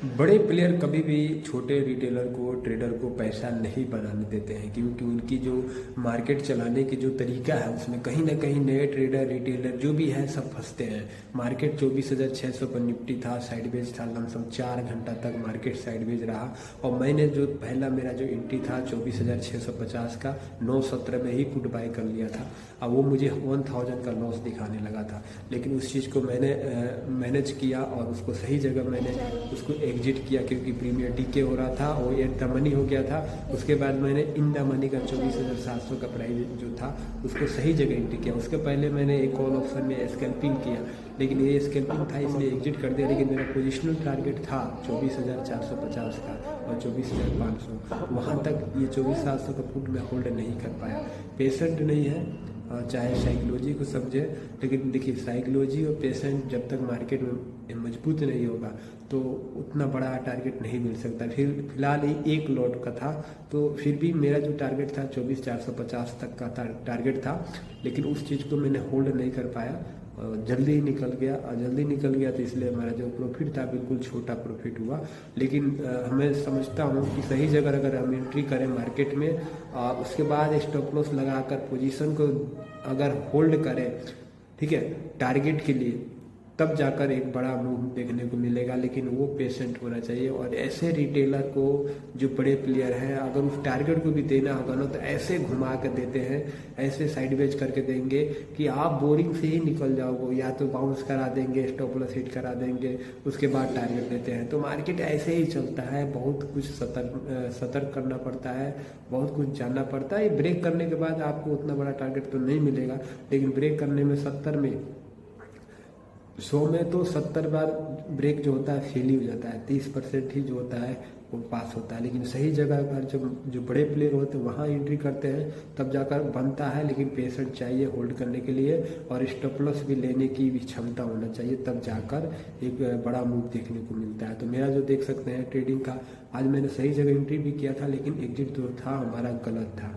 बड़े प्लेयर कभी भी छोटे रिटेलर को ट्रेडर को पैसा नहीं बनाने देते हैं, क्योंकि उनकी जो मार्केट चलाने की जो तरीका है उसमें कहीं ना कहीं नए ट्रेडर रिटेलर जो भी है सब फंसते हैं। मार्केट 24,600 पर निफ्टी था, साइडवेज था, लमसम 4 घंटा तक मार्केट साइडवेज रहा। और मैंने जो पहला मेरा जो एंट्री था 24,650 का 9:17 में ही पुट बाय कर लिया था। अब वो मुझे 1000 का लॉस दिखाने लगा था, लेकिन उस चीज़ को मैंने मैनेज किया और उसको सही जगह मैंने उसको एग्जिट किया, क्योंकि प्रीमियर डीके हो रहा था और एट द मनी हो गया था। उसके बाद मैंने इन द मनी का 24,700 का प्राइस जो था उसको सही जगह एंट्री किया। उसके पहले मैंने एक कॉल ऑप्शन में स्कैल्पिंग किया, लेकिन ये स्कैल्पिंग था इसलिए एग्जिट कर दिया। लेकिन मेरा पोजिशनल टारगेट था 24,450 का और 24,500, वहाँ तक ये 24,700 का पुट मैं होल्ड नहीं कर पाया। पेशेंट नहीं है, चाहे साइकोलॉजी को समझे, लेकिन देखिए साइकोलॉजी और पेशेंट जब तक मार्केट में मजबूत नहीं होगा तो उतना बड़ा टारगेट नहीं मिल सकता। फिर फिलहाल ही एक लॉट का था, तो फिर भी मेरा जो टारगेट था 24,450 तक का टारगेट था, लेकिन उस चीज़ को मैंने होल्ड नहीं कर पाया और जल्दी ही निकल गया। और जल्दी निकल गया तो इसलिए हमारा जो प्रॉफिट था बिल्कुल छोटा प्रॉफिट हुआ। लेकिन मैं समझता हूँ कि सही जगह अगर हम एंट्री करें मार्केट में, उसके बाद स्टॉप लॉस लगाकर पोजीशन को अगर होल्ड करें, ठीक है, टारगेट के लिए, तब जाकर एक बड़ा मूव देखने को मिलेगा। लेकिन वो पेशेंट होना चाहिए। और ऐसे रिटेलर को जो बड़े प्लेयर हैं, अगर उस टारगेट को भी देना होगा ना तो ऐसे घुमा कर देते हैं, ऐसे साइडवेज करके देंगे कि आप बोरिंग से ही निकल जाओगे। या तो बाउंस करा देंगे, स्टॉप लॉस हिट करा देंगे, उसके बाद टारगेट देते हैं। तो मार्केट ऐसे ही चलता है। बहुत कुछ सतर्क करना पड़ता है, बहुत कुछ जानना पड़ता है। ब्रेक करने के बाद आपको उतना बड़ा टारगेट तो नहीं मिलेगा, लेकिन ब्रेक करने में 70 में 100 में तो 70 बार ब्रेक जो होता है फेल ही हो जाता है। 30% ही जो होता है वो पास होता है। लेकिन सही जगह पर जो बड़े प्लेयर होते हैं वहाँ एंट्री करते हैं, तब जाकर बनता है। लेकिन पेशेंट चाहिए होल्ड करने के लिए, और स्टॉप लॉस भी लेने की भी क्षमता होना चाहिए, तब जाकर एक बड़ा मूव देखने को मिलता है। तो मेरा जो देख सकते हैं ट्रेडिंग का, आज मैंने सही जगह एंट्री भी किया था, लेकिन एग्जिट जो था हमारा गलत था।